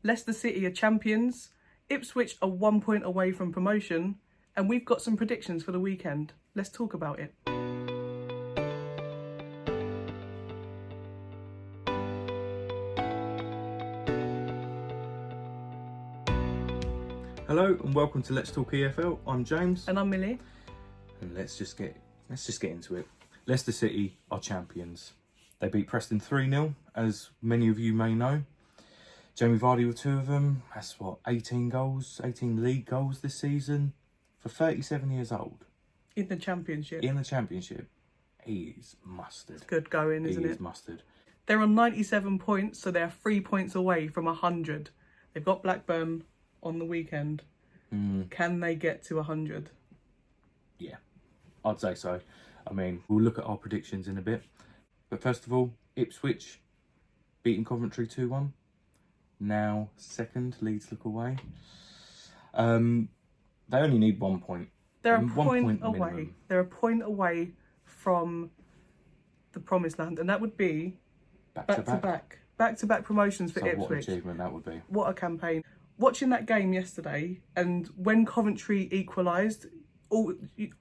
Leicester City are champions, Ipswich are 1 point away from promotion, and we've got some predictions for the weekend. Let's talk about it. Hello and welcome to Let's Talk EFL. I'm James. And I'm Millie. And let's just get into it. Leicester City are champions. They beat Preston 3-0, as many of you may know. Jamie Vardy with 2 of them. That's 18 league goals this season for 37 years old. In the Championship. He is mustard. It's good going, isn't it? He is mustard. They're on 97 points, so they're 3 points away from 100. They've got Blackburn on the weekend. Can they get to 100? Yeah, I'd say so. I mean, we'll look at our predictions in a bit. But first of all, Ipswich beating Coventry 2-1. Now second, Leeds look away. They only need 1 point. They're a one point away. minimum. They're a point away from the promised land, and that would be back-to-back promotions for So Ipswich. what an achievement that would be. What a campaign. Watching that game yesterday, and when Coventry equalised,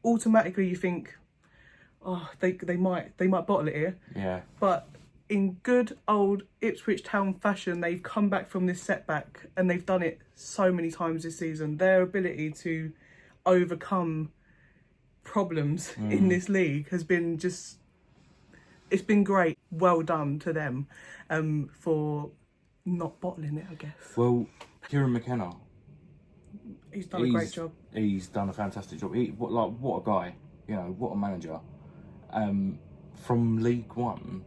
automatically you think, oh, they might bottle it here. Yeah. But in good old Ipswich Town fashion, they've come back from this setback, and they've done it so many times this season. Their ability to overcome problems in this league has been it's been great. Well done to them for not bottling it, I guess. Well, Kieran McKenna, He's done a great job. He's done a fantastic job. What a guy, what a manager. From League One,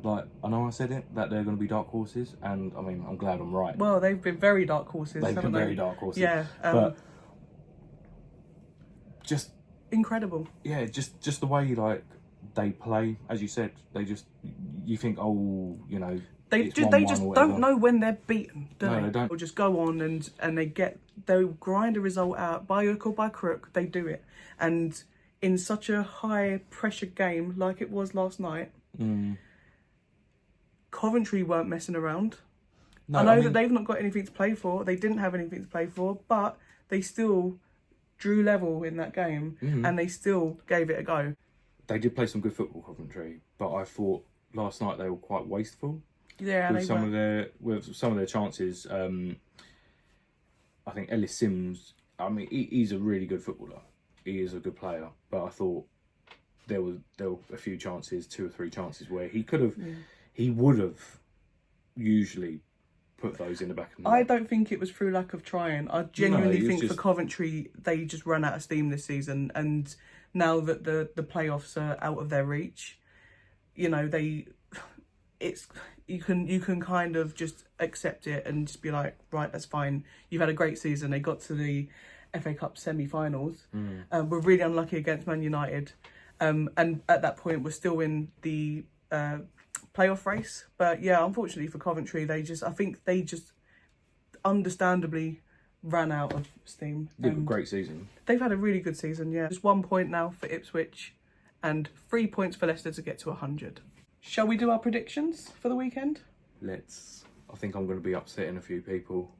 I know I said it, that they're going to be dark horses, and I mean, I'm glad I'm right. Well, they've been very dark horses. They've been very dark horses. Yeah. But just incredible. Yeah, just the way they play, as you said, you think, They just don't know when they're beaten, do they? No, they don't. Or just go on and they grind a result out by hook or by crook. They do it, and in such a high pressure game like it was last night, Coventry weren't messing around. No, I know that they've not got anything to play for. They didn't have anything to play for, but they still drew level in that game, and they still gave it a go. They did play some good football, Coventry, but I thought last night they were quite wasteful. Yeah, with some of their chances. I think Ellis Sims. I mean, he's a really good footballer. He is a good player, but I thought there were a few chances, 2 or 3 chances where he would have usually put those in the back of the net. I don't think it was through lack of trying. I genuinely think for Coventry, they just ran out of steam this season, and now that the playoffs are out of their reach, you can kind of just accept it and just be like, right, that's fine. You've had a great season. They got to the FA Cup semi-finals. We're really unlucky against Man United, and at that point we're still in the playoff race. But yeah, unfortunately for Coventry, I think they just understandably ran out of steam. They had a great season. They've had a really good season, yeah. Just 1 point now for Ipswich and 3 points for Leicester to get to 100. Shall we do our predictions for the weekend? I think I'm going to be upsetting a few people.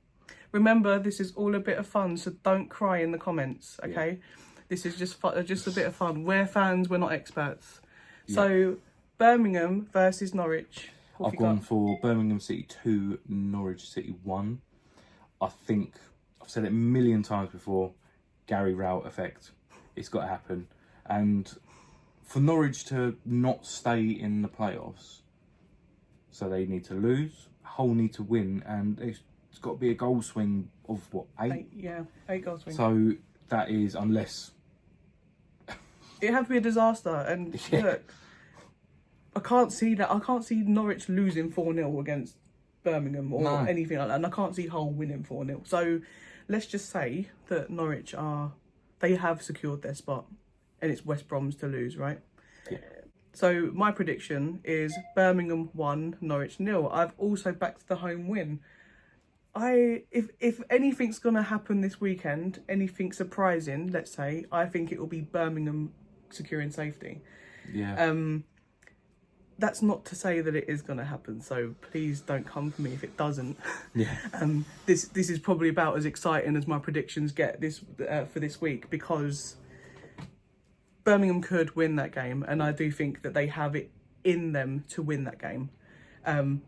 Remember, this is all a bit of fun, so don't cry in the comments, okay? Yeah. This is just a bit of fun. We're fans, we're not experts. Yeah. So, Birmingham versus Norwich. I've gone for Birmingham City 2, Norwich City 1. I think, I've said it a million times before, Gary Rowett effect. It's got to happen. And for Norwich to not stay in the playoffs, so they need to lose, Hull need to win, and it's got to be a goal swing of what, 8? Yeah, 8 goal swing. So that is, unless it had to be a disaster, and look, I can't see that. I can't see Norwich losing 4-0 against Birmingham or anything like that, and I can't see Hull winning 4-0. So let's just say that Norwich they have secured their spot, and it's West Brom's to lose, right? Yeah. So my prediction is Birmingham 1, Norwich 0. I've also backed the home win. If anything's gonna happen this weekend, anything surprising, let's say, I think it will be Birmingham securing safety. Yeah. that's not to say that it is going to happen. So please don't come for me if it doesn't. Yeah. This is probably about as exciting as my predictions get this for this week, because Birmingham could win that game, and I do think that they have it in them to win that game.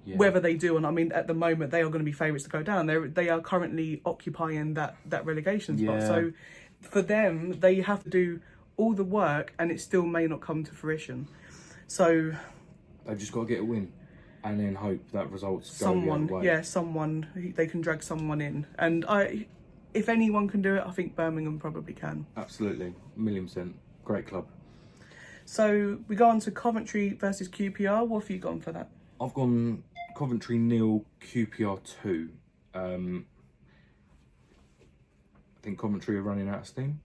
Whether they do or not, I mean, at the moment they are going to be favourites to go down. They are currently occupying that relegation spot. Yeah. So for them, they have to do all the work, and it still may not come to fruition. So they've just got to get a win, and then hope that results someone, go the other way. someone, they can drag someone in, and if anyone can do it, I think Birmingham probably can. Absolutely, 1,000,000%. Great club. So we go on to Coventry versus QPR. What have you gone for that? I've gone Coventry 0, QPR 2. I think Coventry are running out of steam.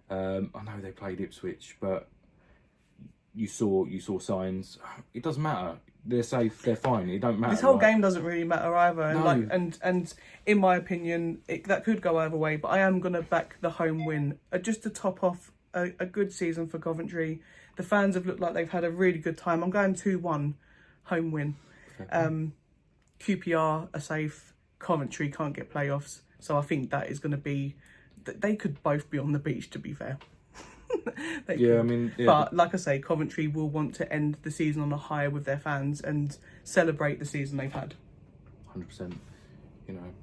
I know they played Ipswich, but you saw signs. It doesn't matter. They're safe. They're fine. It don't matter. This whole game doesn't really matter either. No. And in my opinion, that could go either way. But I am gonna back the home win, just to top off a good season for Coventry. The fans have looked like they've had a really good time. I'm going 2-1 home win. QPR are safe. Coventry can't get playoffs, so I think that is going to be. They could both be on the beach, to be fair. I mean, but like I say, Coventry will want to end the season on a high with their fans and celebrate the season they've had. 100%. You know,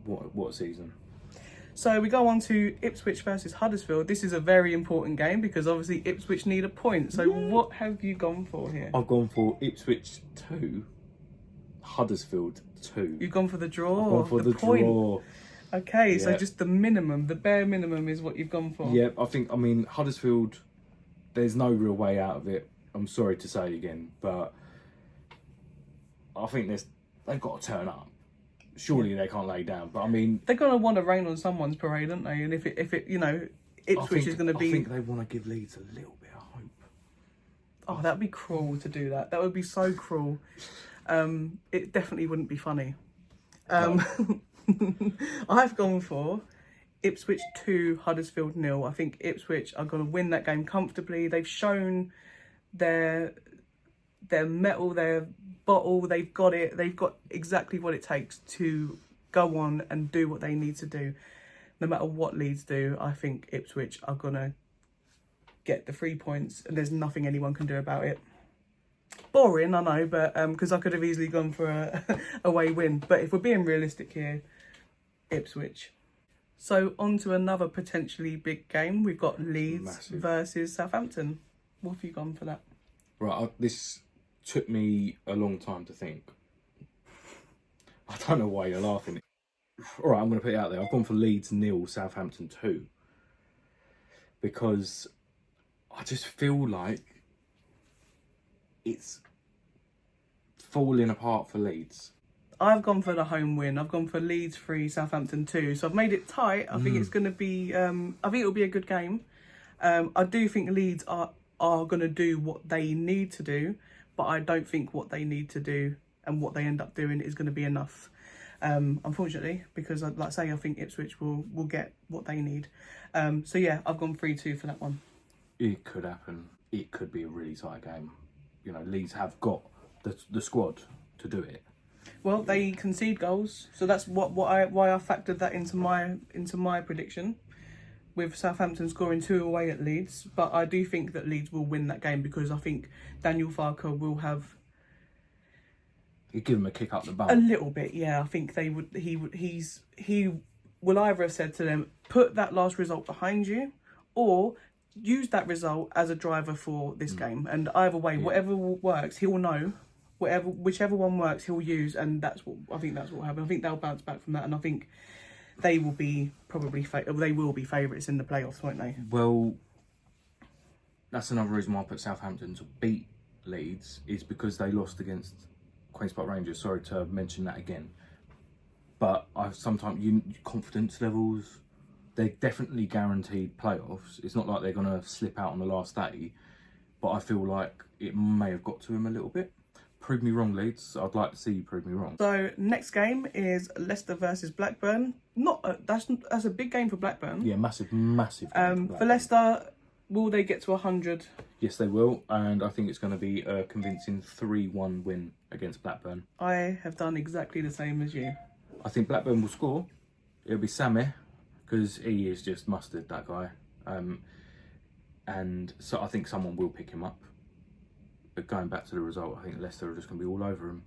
what a season. So we go on to Ipswich versus Huddersfield. This is a very important game because obviously Ipswich need a point. So what have you gone for here? I've gone for Ipswich 2, Huddersfield 2. You've gone for the draw. I've gone for the point. draw. Okay, so just the minimum, the bare minimum is what you've gone for. Yeah, I mean, Huddersfield, there's no real way out of it. I'm sorry to say again, but I think they've got to turn up. Surely they can't lay down, but I mean, they're gonna want to rain on someone's parade, aren't they? And if it you know, Ipswich is gonna be. I think they want to give Leeds a little bit of hope. Oh, that'd be cruel to do that. That would be so cruel. It definitely wouldn't be funny. I've gone for Ipswich 2, Huddersfield 0. I think Ipswich are going to win that game comfortably. They've shown their mettle, their bottle. They've got it. They've got exactly what it takes to go on and do what they need to do. No matter what Leeds do, I think Ipswich are going to get the 3 points, and there's nothing anyone can do about it. Boring, I know, but because I could have easily gone for a away win. But if we're being realistic here, Ipswich. So on to another potentially big game. We've got Leeds versus Southampton. What have you gone for that? Right, this took me a long time to think. I don't know why you're laughing. All right, I'm going to put it out there. I've gone for Leeds 0, Southampton 2. Because I just feel like it's falling apart for Leeds. I've gone for the home win. I've gone for Leeds 3, Southampton 2. So I've made it tight. I think it's going to be. I think it'll be a good game. I do think Leeds are going to do what they need to do, but I don't think what they need to do and what they end up doing is going to be enough. Unfortunately, because like I say, I think Ipswich will get what they need. So yeah, I've gone 3-2 for that one. It could happen. It could be a really tight game. You know, Leeds have got the squad to do it. Well, they concede goals, so that's why I factored that into my prediction, with Southampton scoring 2 away at Leeds. But I do think that Leeds will win that game because I think Daniel Farker will have. You give him a kick up the bum. A little bit, yeah. I think they would. He will either have said to them, put that last result behind you, or use that result as a driver for this game. And either way, whatever works, he'll know. Whichever one works, he'll use, and that's what I think. That's what will happen. I think they'll bounce back from that, and I think they will be favourites in the playoffs, won't they? Well, that's another reason why I put Southampton to beat Leeds is because they lost against Queen's Park Rangers. Sorry to mention that again, but sometimes confidence levels, they're definitely guaranteed playoffs. It's not like they're going to slip out on the last day, but I feel like it may have got to him a little bit. Prove me wrong, Leeds. I'd like to see you prove me wrong. So next game is Leicester versus Blackburn. That's a big game for Blackburn. Yeah, massive game for Leicester. will they get to 100? Yes, they will, and I think it's going to be a convincing 3-1 win against Blackburn. I have done exactly the same as you. I think Blackburn will score. It'll be Sammy, because he is just mustard, that guy. And so I think someone will pick him up. But going back to the result, I think Leicester are just going to be all over him.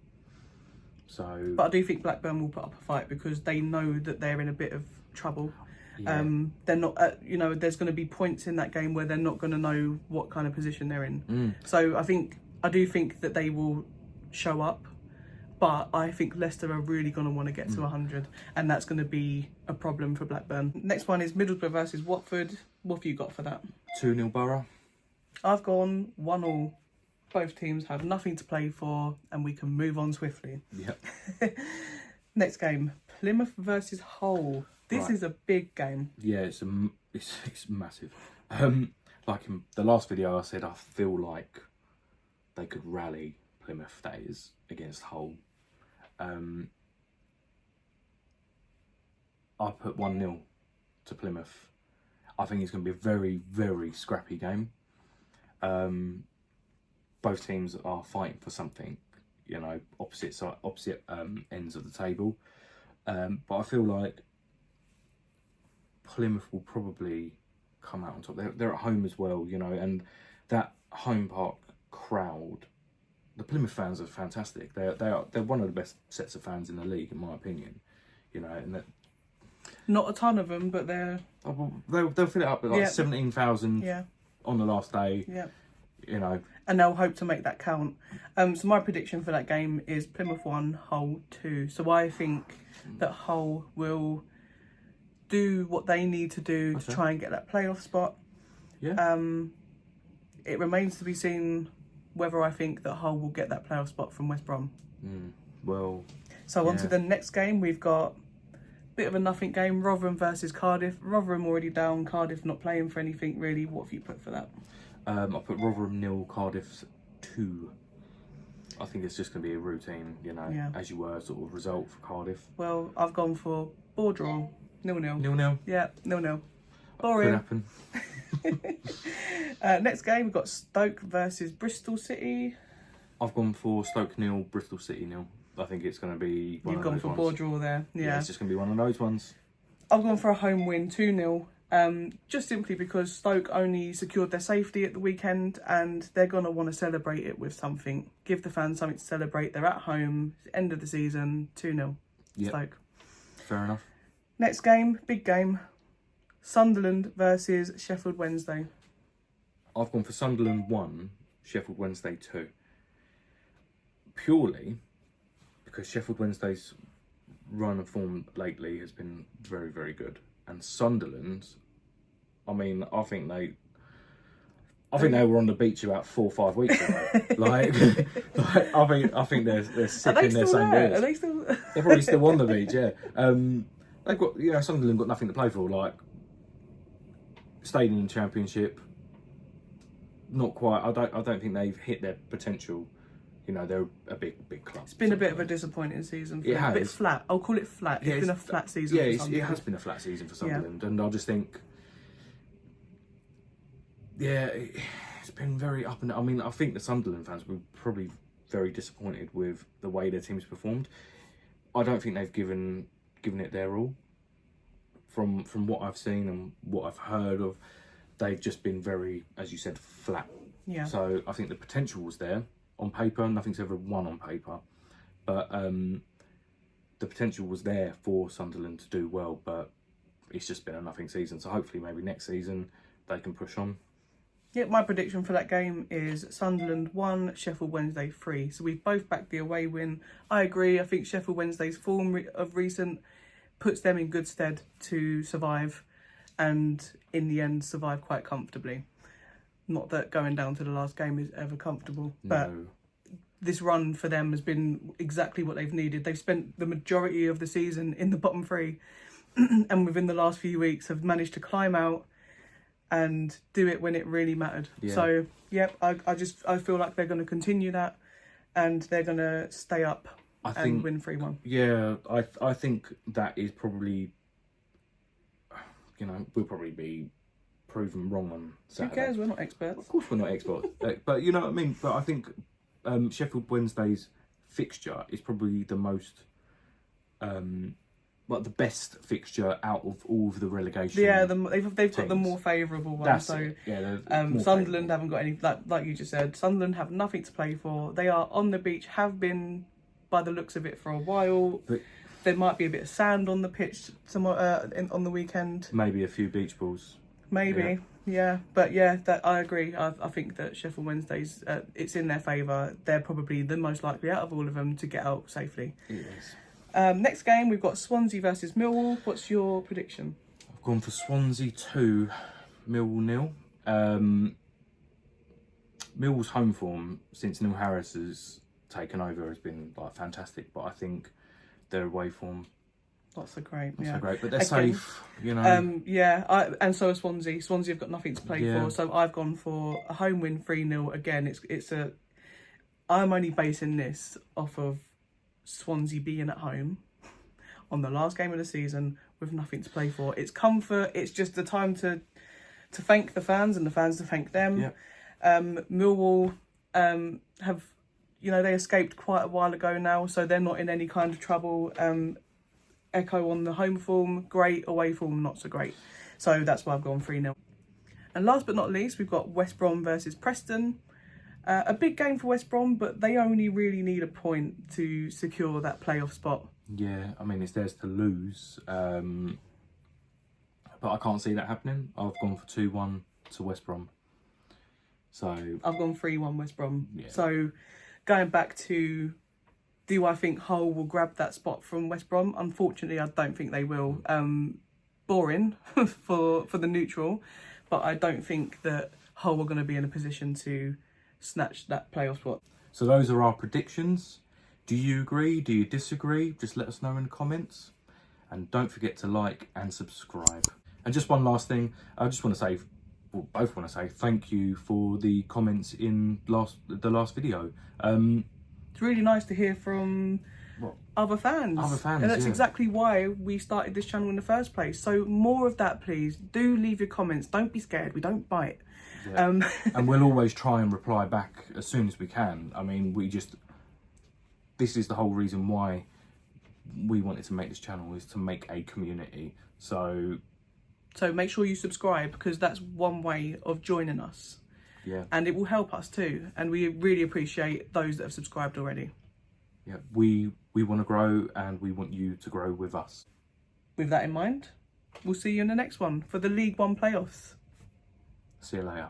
So, But I do think Blackburn will put up a fight because they know that they're in a bit of trouble. yeah. They're not, there's going to be points in that game where they're not going to know what kind of position they're in. So I do think that they will show up, but I think Leicester are really going to want to get to 100, and that's going to be a problem for Blackburn. Next one is Middlesbrough versus Watford. What have you got for that? 2-0 Borough. I've gone 1-1. Both teams have nothing to play for, and we can move on swiftly. Yep. Next game, Plymouth versus Hull. This is a big game. Yeah, it's massive. Like in the last video I said, I feel like they could rally Plymouth, that is, against Hull. I put 1-0 to Plymouth. I think it's going to be a very, very scrappy game. Both teams are fighting for something, opposite ends of the table. But I feel like Plymouth will probably come out on top. They're at home as well, and that home park crowd. The Plymouth fans are fantastic. They're one of the best sets of fans in the league, in my opinion. And not a ton of them, but they're. They'll fill it up with like 17,000 on the last day. Yeah. And they'll hope to make that count. So my prediction for that game is Plymouth 1, Hull 2. So I think that Hull will do what they need to do to try and get that playoff spot. Yeah. It remains to be seen whether I think that Hull will get that playoff spot from West Brom. So on to the next game, we've got a bit of a nothing game, Rotherham versus Cardiff. Rotherham already down, Cardiff not playing for anything really. What have you put for that? I put Rotherham 0, Cardiff 2. I think it's just going to be a routine, as you were, sort of result for Cardiff. Well, I've gone for ball draw, 0-0. 0-0? Yeah, 0-0. Boring. Could happen. Next game, we've got Stoke versus Bristol City. I've gone for Stoke 0, Bristol City 0. I think it's going to be one You've of gone those for ones. ball draw there. Yeah, It's just going to be one of those ones. I've gone for a home win, 2-0. Just simply because Stoke only secured their safety at the weekend, and they're going to want to celebrate it with something. Give the fans something to celebrate. They're at home, end of the season, 2-0. Yep. Stoke. Fair enough. Next game, big game. Sunderland versus Sheffield Wednesday. I've gone for Sunderland 1, Sheffield Wednesday 2. Purely because Sheffield Wednesday's run of form lately has been very, very good. And Sunderland, I think they were on the beach about 4 or 5 weeks ago. I think they're sick in their same there? boots. Are they still? They're probably still on the beach, yeah. They've got, Sunderland got nothing to play for. Stayed in the Championship. Not quite. I don't think they've hit their potential. They're a big club. It's been a bit of a disappointing season. For them. A bit flat. I'll call it flat. It's been a flat season. Yeah, for Sunderland. it has been a flat season for Sunderland, and I just think, it's been very up and down. I think the Sunderland fans were probably very disappointed with the way their team's performed. I don't think they've given it their all. From what I've seen and what I've heard of, they've just been very, as you said, flat. Yeah. So I think the potential was there on paper. Nothing's ever won on paper, but the potential was there for Sunderland to do well. But it's just been a nothing season. So hopefully, maybe next season they can push on. Yeah, my prediction for that game is Sunderland 1, Sheffield Wednesday 3. So we've both backed the away win. I agree. I think Sheffield Wednesday's form of recent puts them in good stead to survive, and in the end survive quite comfortably. Not that going down to the last game is ever comfortable, but this run for them has been exactly what they've needed. They've spent the majority of the season in the bottom three and within the last few weeks have managed to climb out and do it when it really mattered. Yeah. So, I feel like they're going to continue that, and they're going to stay up and win 3-1. Yeah, I think that is probably, we'll probably be prove them wrong on Saturday. Who cares? We're not experts. Of course we're not experts. But you know what I mean? But I think Sheffield Wednesday's fixture is probably the most... the best fixture out of all of the relegation. Yeah, they've got the more favourable one. That's so it. Yeah, Sunderland haven't got any, like you just said. Sunderland have nothing to play for. They are on the beach, have been by the looks of it for a while. But there might be a bit of sand on the pitch on the weekend. Maybe a few beach balls. Maybe, yeah. But yeah, that I agree. I think that Sheffield Wednesday's it's in their favour. They're probably the most likely out of all of them to get out safely. It is. Next game, we've got Swansea versus Millwall. What's your prediction? I've gone for Swansea 2, Millwall 0. Millwall's home form since Neil Harris has taken over has been fantastic, but I think their away form not so great. Not so great, but they're safe, you know. And so are Swansea. Swansea have got nothing to play for, so I've gone for a home win 3-0. Again, I'm only basing this off of Swansea being at home on the last game of the season with nothing to play for. It's comfort. It's just the time to thank the fans and the fans to thank them. Yeah. Millwall have, they escaped quite a while ago now, so they're not in any kind of trouble. Echo on the home form, great. Away form, not so great. So that's why I've gone 3-0. And last but not least, we've got West Brom versus Preston. A big game for West Brom, but they only really need a point to secure that playoff spot. Yeah, I mean, it's theirs to lose. But I can't see that happening. I've gone for 2-1 to West Brom. So I've gone 3-1 West Brom. Yeah. So going back to, do I think Hull will grab that spot from West Brom? Unfortunately, I don't think they will. Boring for the neutral, but I don't think that Hull are going to be in a position to snatch that playoff spot. So those are our predictions. Do you agree? Do you disagree? Just let us know in the comments. And don't forget to like and subscribe. And just one last thing. I just want to say, both want to say thank you for the comments in the last video. It's really nice to hear from other fans. And that's exactly why we started this channel in the first place. So more of that, please. Do leave your comments. Don't be scared. We don't bite. Yeah. And we'll always try and reply back as soon as we can. I mean, this is the whole reason why we wanted to make this channel, is to make a community. So make sure you subscribe, because that's one way of joining us. Yeah. And it will help us too. And we really appreciate those that have subscribed already. Yeah, we want to grow, and we want you to grow with us. With that in mind, we'll see you in the next one for the League One playoffs. See you later.